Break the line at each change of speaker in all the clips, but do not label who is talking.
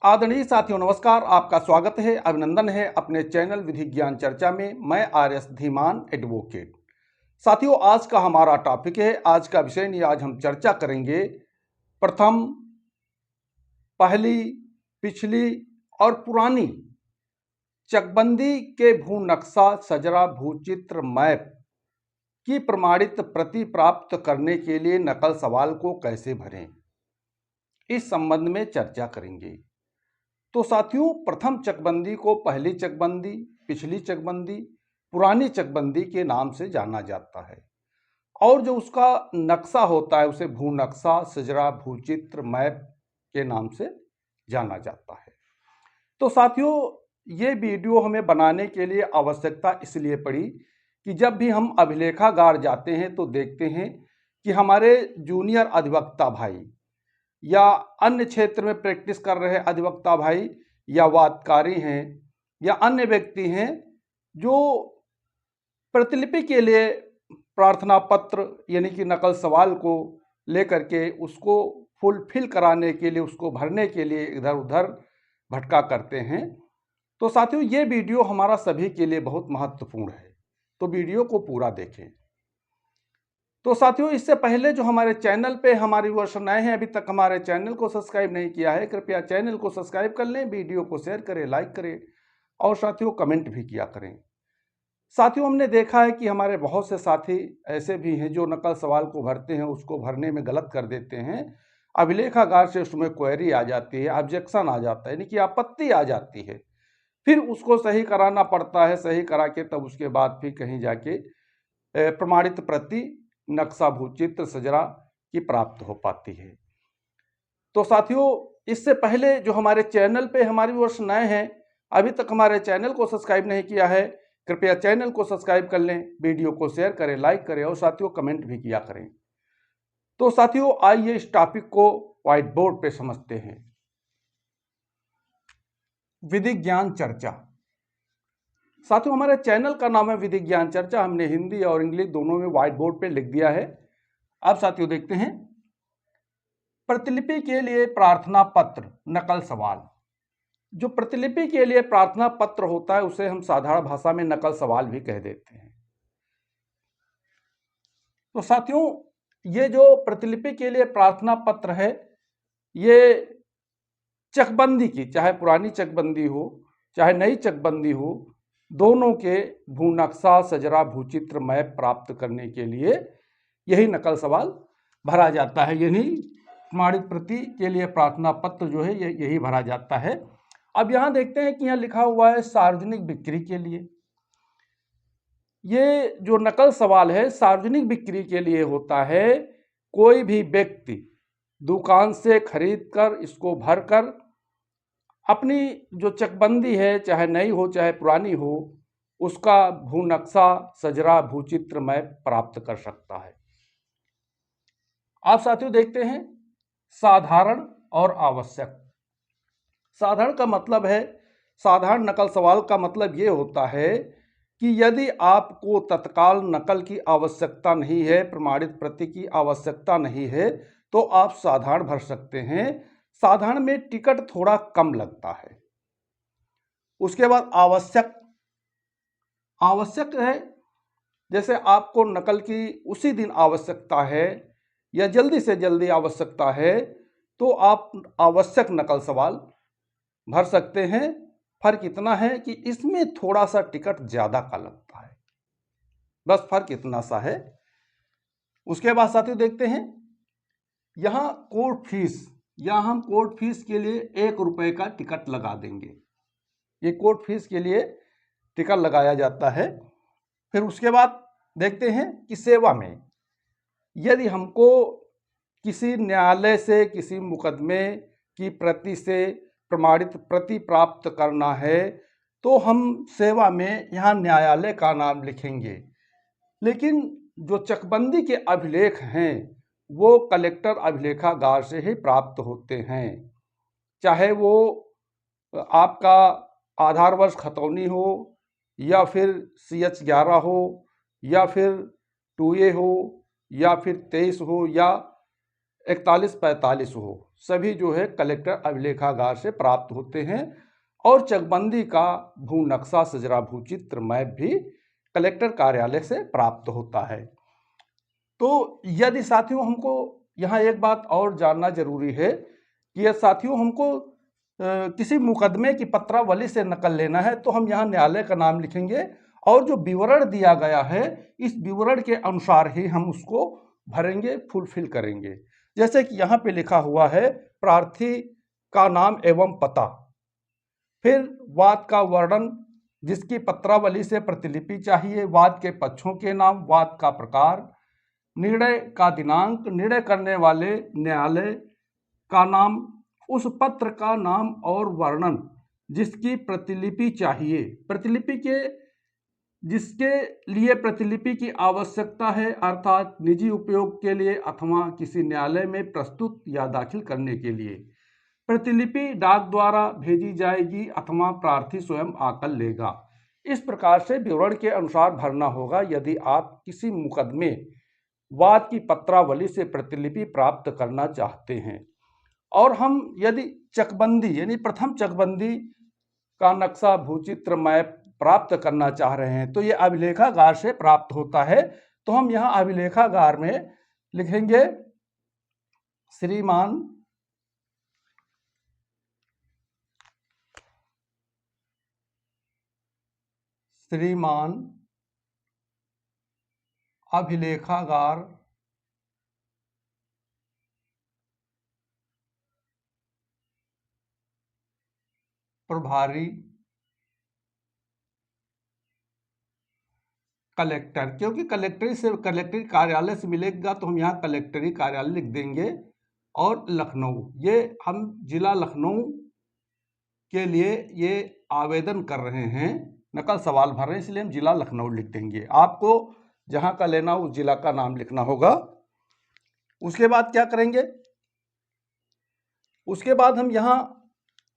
आदरणीय साथियों नमस्कार। आपका स्वागत है, अभिनंदन है अपने चैनल विधि ज्ञान चर्चा में। मैं आर.एस. धीमान एडवोकेट। साथियों, आज का हमारा टॉपिक है, आज का विषय नहीं, आज हम चर्चा करेंगे प्रथम, पहली, पिछली और पुरानी चकबंदी के भू नक्शा सजरा भूचित्र मैप की प्रमाणित प्रति प्राप्त करने के लिए नकल सवाल को कैसे भरें, इस संबंध में चर्चा करेंगे। तो साथियों, प्रथम चकबंदी को पहली चकबंदी, पिछली चकबंदी, पुरानी चकबंदी के नाम से जाना जाता है और जो उसका नक्शा होता है उसे भू नक्शा सजरा भूचित्र मैप के नाम से जाना जाता है। तो साथियों, ये वीडियो हमें बनाने के लिए आवश्यकता इसलिए पड़ी कि जब भी हम अभिलेखागार जाते हैं तो देखते हैं कि हमारे जूनियर अधिवक्ता भाई या अन्य क्षेत्र में प्रैक्टिस कर रहे अधिवक्ता भाई या वादकारी हैं या अन्य व्यक्ति हैं जो प्रतिलिपि के लिए प्रार्थना पत्र यानी कि नकल सवाल को लेकर के उसको फुलफिल कराने के लिए, उसको भरने के लिए इधर उधर भटका करते हैं। तो साथियों, ये वीडियो हमारा सभी के लिए बहुत महत्वपूर्ण है, तो वीडियो को पूरा देखें। तो साथियों, इससे पहले जो हमारे चैनल पे हमारे व्यूअर्स नए हैं, अभी तक हमारे चैनल को सब्सक्राइब नहीं किया है, कृपया चैनल को सब्सक्राइब कर लें, वीडियो को शेयर करें, लाइक करें और साथियों कमेंट भी किया करें। साथियों, हमने देखा है कि हमारे बहुत से साथी ऐसे भी हैं जो नकल सवाल को भरते हैं, उसको भरने में गलत कर देते हैं, अभिलेखागार से उसमें क्वेरी आ जाती है, ऑब्जेक्शन आ जाता है, यानी कि आपत्ति आ जाती है, फिर उसको सही कराना पड़ता है, सही करा के तब उसके बाद फिर कहीं जाके प्रमाणित प्रति नक्शा भूचित्र सजरा की प्राप्त हो पाती है। तो साथियों, इससे पहले जो हमारे चैनल पे हमारे व्यूअर्स नए हैं, अभी तक हमारे चैनल को सब्सक्राइब नहीं किया है, कृपया चैनल को सब्सक्राइब कर लें, वीडियो को शेयर करें, लाइक करें और साथियों कमेंट भी किया करें। तो साथियों, आइए इस टॉपिक को व्हाइट बोर्ड पे समझते हैं। विधि ज्ञान चर्चा। साथियों, हमारे चैनल का नाम है विधि ज्ञान चर्चा। हमने हिंदी और इंग्लिश दोनों में व्हाइट बोर्ड पे लिख दिया है। अब साथियों देखते हैं, प्रतिलिपि के लिए प्रार्थना पत्र नकल सवाल। जो प्रतिलिपि के लिए प्रार्थना पत्र होता है उसे हम साधारण भाषा में नकल सवाल भी कह देते हैं। तो साथियों, ये जो प्रतिलिपि के लिए प्रार्थना पत्र है, ये चकबंदी की, चाहे पुरानी चकबंदी हो चाहे नई चकबंदी हो, दोनों के भू नक्शा सजरा भूचित्र मैप प्राप्त करने के लिए यही नकल सवाल भरा जाता है, यानी प्रमाणित प्रति के लिए प्रार्थना पत्र जो है यही भरा जाता है। अब यहां देखते हैं कि यहां लिखा हुआ है सार्वजनिक बिक्री के लिए। ये जो नकल सवाल है सार्वजनिक बिक्री के लिए होता है। कोई भी व्यक्ति दुकान से खरीद कर इसको भरकर अपनी जो चकबंदी है, चाहे नई हो चाहे पुरानी हो, उसका भू नक्शा सजरा भूचित्र मैप प्राप्त कर सकता है। आप साथियों देखते हैं, साधारण और आवश्यक। साधारण का मतलब है, साधारण नकल सवाल का मतलब ये होता है कि यदि आपको तत्काल नकल की आवश्यकता नहीं है, प्रमाणित प्रति की आवश्यकता नहीं है, तो आप साधारण भर सकते हैं। साधारण में टिकट थोड़ा कम लगता है। उसके बाद आवश्यक। आवश्यक है, जैसे आपको नकल की उसी दिन आवश्यकता है या जल्दी से जल्दी आवश्यकता है, तो आप आवश्यक नकल सवाल भर सकते हैं। फर्क इतना है कि इसमें थोड़ा सा टिकट ज्यादा का लगता है, बस फर्क इतना सा है। उसके बाद साथियों देखते हैं, यहां कोर्ट फीस, यहां हम कोर्ट फीस के लिए 1 रुपए का टिकट लगा देंगे। ये कोर्ट फीस के लिए टिकट लगाया जाता है। फिर उसके बाद देखते हैं कि सेवा में, यदि हमको किसी न्यायालय से किसी मुकदमे की प्रति से प्रमाणित प्रति प्राप्त करना है, तो हम सेवा में यहाँ न्यायालय का नाम लिखेंगे। लेकिन जो चकबंदी के अभिलेख हैं वो कलेक्टर अभिलेखागार से ही प्राप्त होते हैं, चाहे वो आपका आधार वर्ष खतौनी हो या फिर CH11 हो या फिर 2A हो या फिर 23 हो या 4145 हो, सभी जो है कलेक्टर अभिलेखागार से प्राप्त होते हैं। और चकबंदी का भू नक्शा, सजरा, भूचित्र, मैप भी कलेक्टर कार्यालय से प्राप्त होता है। तो यदि साथियों हमको यहाँ एक बात और जानना जरूरी है कि यह साथियों हमको किसी मुकदमे की पत्रावली से नकल लेना है तो हम यहाँ न्यायालय का नाम लिखेंगे और जो विवरण दिया गया है इस विवरण के अनुसार ही हम उसको भरेंगे, फुलफिल करेंगे। जैसे कि यहाँ पे लिखा हुआ है प्रार्थी का नाम एवं पता, फिर वाद का वर्णन जिसकी पत्रावली से प्रतिलिपि चाहिए, वाद के पक्षों के नाम, वाद का प्रकार, निर्णय का दिनांक, निर्णय करने वाले न्यायालय का नाम, उस पत्र का नाम और वर्णन जिसकी प्रतिलिपि चाहिए, प्रतिलिपि के जिसके लिए प्रतिलिपि की आवश्यकता है अर्थात निजी उपयोग के लिए अथवा किसी न्यायालय में प्रस्तुत या दाखिल करने के लिए। प्रतिलिपि डाक द्वारा भेजी जाएगी अथवा प्रार्थी स्वयं आकर लेगा। इस प्रकार से विवरण के अनुसार भरना होगा यदि आप किसी मुकदमे वाद की पत्रावली से प्रतिलिपि प्राप्त करना चाहते हैं। और हम यदि चकबंदी यानी प्रथम चकबंदी का नक्शा, भूचित्र, मैप प्राप्त करना चाह रहे हैं तो ये अभिलेखागार से प्राप्त होता है। तो हम यहाँ अभिलेखागार में लिखेंगे श्रीमान अभिलेखागार प्रभारी कलेक्टर, क्योंकि कलेक्टरी कार्यालय से मिलेगा तो हम यहाँ कलेक्टरी कार्यालय लिख देंगे। और लखनऊ, ये हम जिला लखनऊ के लिए ये आवेदन कर रहे हैं, नकल सवाल भर रहे हैं, इसलिए हम जिला लखनऊ लिख देंगे। आपको जहाँ का लेना उस जिला का नाम लिखना होगा। उसके बाद क्या करेंगे, उसके बाद हम यहाँ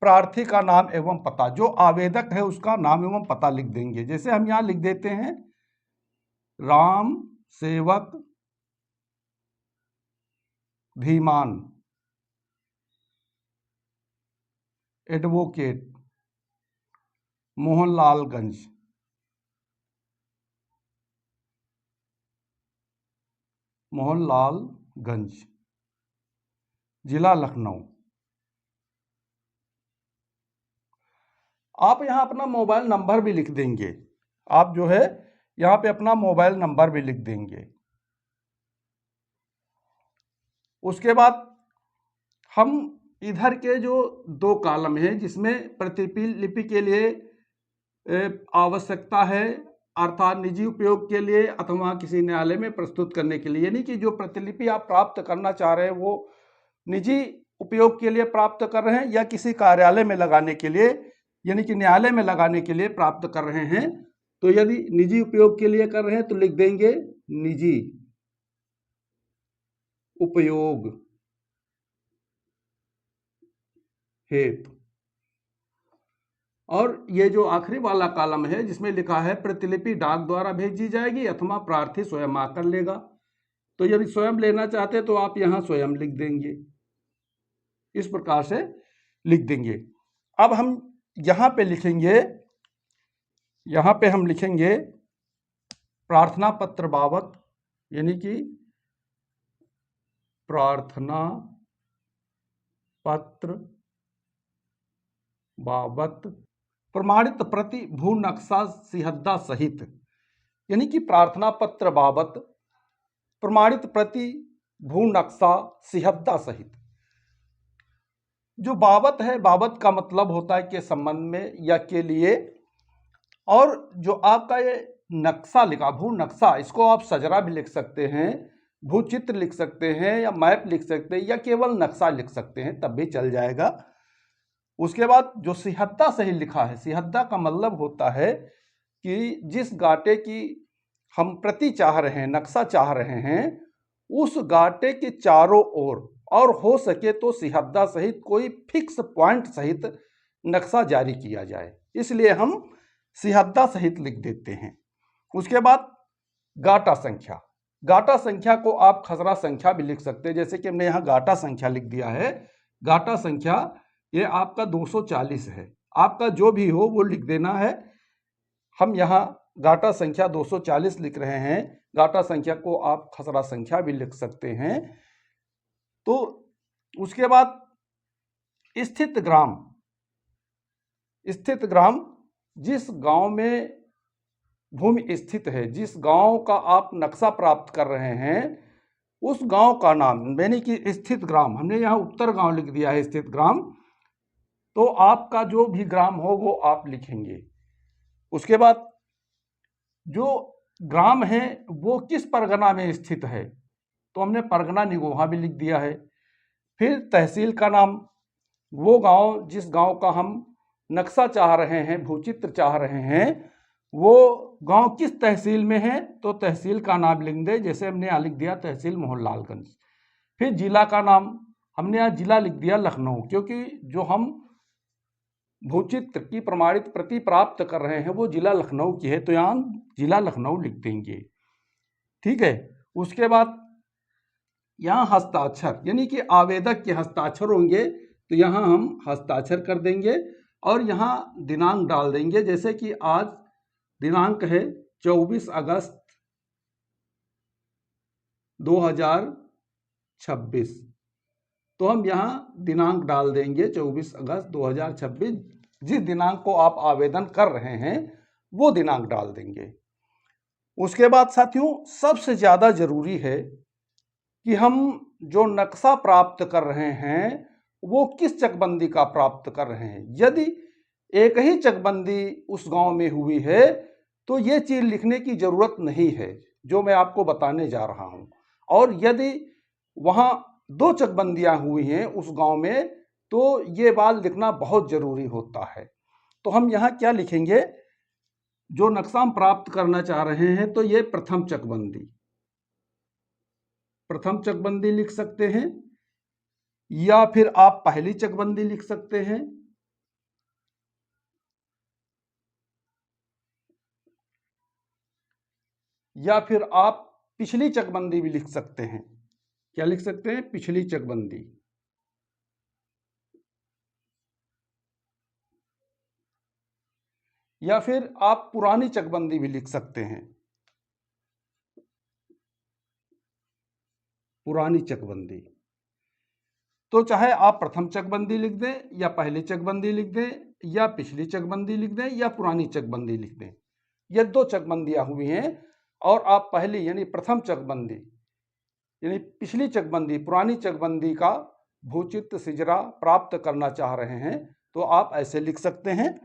प्रार्थी का नाम एवं पता, जो आवेदक है उसका नाम एवं पता लिख देंगे। जैसे हम यहाँ लिख देते हैं राम सेवक धीमान एडवोकेट मोहनलालगंज, जिला लखनऊ। आप यहाँ अपना मोबाइल नंबर भी लिख देंगे, आप जो है यहाँ पे अपना मोबाइल नंबर भी लिख देंगे। उसके बाद हम इधर के जो दो कॉलम हैं जिसमें प्रतिलिपि के लिए आवश्यकता है अर्थात निजी उपयोग के लिए अथवा किसी न्यायालय में प्रस्तुत करने के लिए, यानी कि जो प्रतिलिपि आप प्राप्त करना चाह रहे हैं वो निजी उपयोग के लिए प्राप्त कर रहे हैं या किसी कार्यालय में लगाने के लिए यानी कि न्यायालय में लगाने के लिए प्राप्त कर रहे हैं। तो यदि निजी उपयोग के लिए कर रहे हैं तो लिख देंगे निजी उपयोग हेतु। और ये जो आखिरी वाला कॉलम है जिसमें लिखा है प्रतिलिपि डाक द्वारा भेजी जाएगी अथवा प्रार्थी स्वयं आकर लेगा, तो यदि स्वयं लेना चाहते तो आप यहाँ स्वयं लिख देंगे, इस प्रकार से लिख देंगे। अब हम यहाँ पे लिखेंगे, यहाँ पे हम लिखेंगे प्रार्थना पत्र बाबत, यानी कि प्रार्थना पत्र बाबत प्रमाणित प्रति भू नक्शा सिहद्दा सहित, यानी कि प्रार्थना पत्र बाबत प्रमाणित प्रति भू नक्शा सिहद्दा सहित। जो बाबत है, बाबत का मतलब होता है के संबंध में या के लिए, और जो आपका ये नक्शा लिखा भू नक्शा, इसको आप सजरा भी लिख सकते हैं, भू चित्र लिख सकते हैं या मैप लिख सकते हैं या केवल नक्शा लिख सकते हैं, तब भी चल जाएगा। उसके बाद जो सिहद्दा सही लिखा है, सिहद्दा का मतलब होता है कि जिस गाटे की हम प्रति चाह रहे हैं, नक्शा चाह रहे हैं, उस गाटे के चारों ओर और हो सके तो सिहद्दा सहित कोई फिक्स पॉइंट सहित नक्शा जारी किया जाए, इसलिए हम सिहद्दा सहित लिख देते हैं। उसके बाद गाटा संख्या, गाटा संख्या को आप खसरा संख्या भी लिख सकते हैं, जैसे कि हमने यहाँ गाटा संख्या लिख दिया है। गाटा संख्या ये आपका 240 है, आपका जो भी हो वो लिख देना है। हम यहाँ गाटा संख्या 240 लिख रहे हैं। गाटा संख्या को आप खसरा संख्या भी लिख सकते हैं। तो उसके बाद स्थित ग्राम, स्थित ग्राम जिस गांव में भूमि स्थित है, जिस गांव का आप नक्शा प्राप्त कर रहे हैं, उस गांव का नाम, यानी कि स्थित ग्राम, हमने यहाँ उत्तर गांव लिख दिया है स्थित ग्राम, तो आपका जो भी ग्राम हो वो आप लिखेंगे। उसके बाद जो ग्राम है वो किस परगना में स्थित है, तो हमने परगना निगोहा भी लिख दिया है। फिर तहसील का नाम, वो गांव जिस गांव का हम नक्शा चाह रहे हैं, भूचित्र चाह रहे हैं, वो गांव किस तहसील में है, तो तहसील का नाम लिख दें, जैसे हमने यहाँ लिख दिया तहसील मोहनलालगंज। फिर जिला का नाम, हमने यहाँ जिला लिख दिया लखनऊ, क्योंकि जो हम भूचित्र की प्रमाणित प्रति प्राप्त कर रहे हैं वो जिला लखनऊ की है, तो यहाँ जिला लखनऊ लिख देंगे। ठीक है। उसके बाद यहाँ हस्ताक्षर, यानी कि आवेदक के हस्ताक्षर होंगे, तो यहाँ हम हस्ताक्षर कर देंगे और यहाँ दिनांक डाल देंगे, जैसे कि आज दिनांक है 24 अगस्त 2026, तो हम यहाँ दिनांक डाल देंगे 24 अगस्त 2026। जिस दिनांक को आप आवेदन कर रहे हैं वो दिनांक डाल देंगे। उसके बाद साथियों सबसे ज़्यादा जरूरी है कि हम जो नक्शा प्राप्त कर रहे हैं वो किस चकबंदी का प्राप्त कर रहे हैं। यदि एक ही चकबंदी उस गांव में हुई है तो ये चीज़ लिखने की ज़रूरत नहीं है जो मैं आपको बताने जा रहा हूं, और यदि वहाँ 2 चकबंदियां हुई हैं उस गांव में तो ये बात लिखना बहुत ज़रूरी होता है। तो हम यहाँ क्या लिखेंगे, जो नक्शा हम प्राप्त करना चाह रहे हैं तो ये प्रथम चकबंदी, प्रथम चकबंदी लिख सकते हैं, या फिर आप पहली चकबंदी लिख सकते हैं, या फिर आप पिछली चकबंदी भी लिख सकते हैं। क्या लिख सकते हैं, पिछली चकबंदी। या फिर आप पुरानी चकबंदी भी लिख सकते हैं, पुरानी चकबंदी। तो चाहे आप प्रथम चकबंदी लिख दें या पहली चकबंदी लिख दें या पिछली चकबंदी लिख दें या पुरानी चकबंदी लिख दें, ये 2 चकबंदियां हुई हैं और आप पहली यानी प्रथम चकबंदी यानी पिछली चकबंदी, पुरानी चकबंदी का भूचित्र सिजरा प्राप्त करना चाह रहे हैं तो आप ऐसे लिख सकते हैं।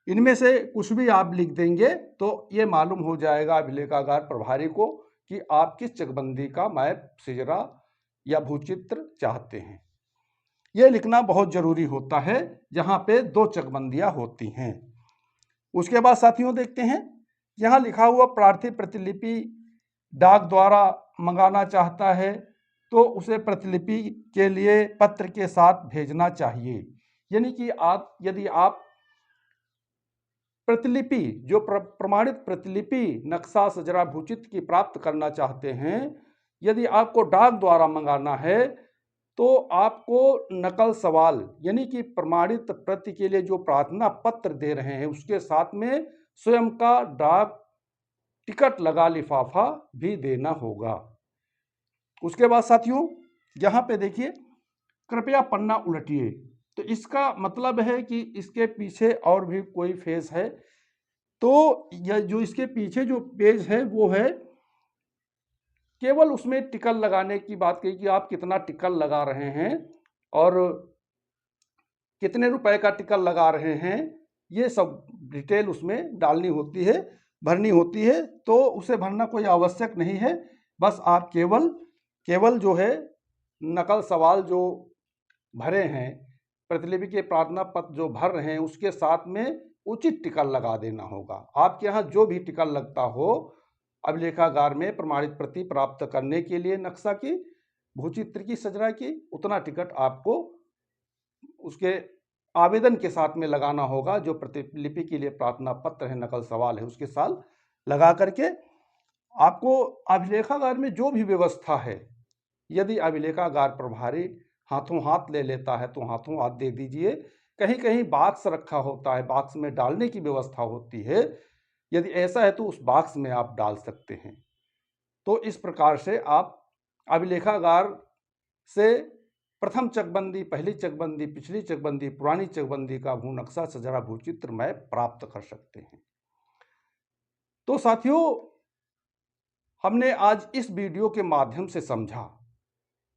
इनमें से कुछ भी आप लिख देंगे तो ये मालूम हो जाएगा अभिलेखागार प्रभारी को कि आप किस चकबंदी का मैप, सिजरा या भूचित्र चाहते हैं। ये लिखना बहुत जरूरी होता है जहाँ पे 2 चकबंदियाँ होती हैं। उसके बाद साथियों देखते हैं, यहाँ लिखा हुआ प्रार्थी प्रतिलिपि डाक द्वारा मंगाना चाहता है तो उसे प्रतिलिपि के लिए पत्र के साथ भेजना चाहिए। यानी कि यदि आप प्रतिलिपि, जो प्रमाणित प्रतिलिपि नक्शा सजरा भूचित्र की प्राप्त करना चाहते हैं, यदि आपको डाक द्वारा मंगाना है तो आपको नकल सवाल यानी कि प्रमाणित प्रति के लिए जो प्रार्थना पत्र दे रहे हैं उसके साथ में स्वयं का डाक टिकट लगा लिफाफा भी देना होगा। उसके बाद साथियों यहाँ पे देखिए, कृपया पन्ना उलटिए, तो इसका मतलब है कि इसके पीछे और भी कोई फेज है। तो यह जो इसके पीछे जो पेज है वो है, केवल उसमें टिकल लगाने की बात कही कि आप कितना टिकल लगा रहे हैं और कितने रुपए का टिकल लगा रहे हैं, ये सब डिटेल उसमें डालनी होती है, भरनी होती है। तो उसे भरना कोई आवश्यक नहीं है, बस आप केवल जो है नकल सवाल जो भरे हैं, प्रतिलिपि के प्रार्थना पत्र जो भर रहे हैं उसके साथ में उचित टिकल लगा देना होगा। आपके यहाँ जो भी टिकल लगता हो अभिलेखागार में प्रमाणित प्रति प्राप्त करने के लिए नक्शा की, भूचित्र की, सजरा की, उतना टिकट आपको उसके आवेदन के साथ में लगाना होगा, जो प्रतिलिपि के लिए प्रार्थना पत्र है, नकल सवाल है, उसके साथ लगा करके आपको अभिलेखागार में जो भी व्यवस्था है, यदि अभिलेखागार प्रभारी हाथों हाथ ले लेता है तो हाथों हाथ दे दीजिए। कहीं कहीं बॉक्स रखा होता है, बॉक्स में डालने की व्यवस्था होती है, यदि ऐसा है तो उस बॉक्स में आप डाल सकते हैं। तो इस प्रकार से आप अभिलेखागार से प्रथम चकबंदी, पहली चकबंदी, पिछली चकबंदी, पुरानी चकबंदी का भू नक्शा, सजरा, भूचित्र मैप प्राप्त कर सकते हैं। तो साथियों, हमने आज इस वीडियो के माध्यम से समझा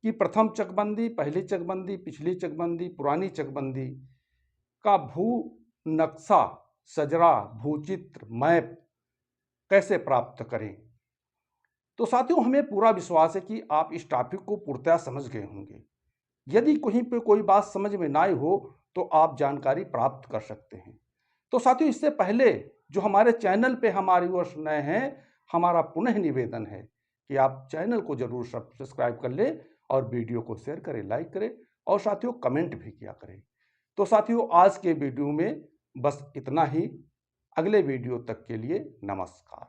कि प्रथम चकबंदी, पहली चकबंदी, पिछली चकबंदी, पुरानी चकबंदी का भू नक्शा, सजरा, भूचित्र मैप कैसे प्राप्त करें। तो साथियों, हमें पूरा विश्वास है कि आप इस टॉपिक को पूर्णतः समझ गए होंगे। यदि कहीं पे कोई बात समझ में ना आई हो तो आप जानकारी प्राप्त कर सकते हैं। तो साथियों, इससे पहले जो हमारे चैनल पे हमारे व्यूअर्स नए हैं, हमारा पुनः निवेदन है कि आप चैनल को जरूर सब्सक्राइब कर लें और वीडियो को शेयर करें, लाइक करें और साथियों कमेंट भी किया करें। तो साथियों, आज के वीडियो में बस इतना ही। अगले वीडियो तक के लिए नमस्कार।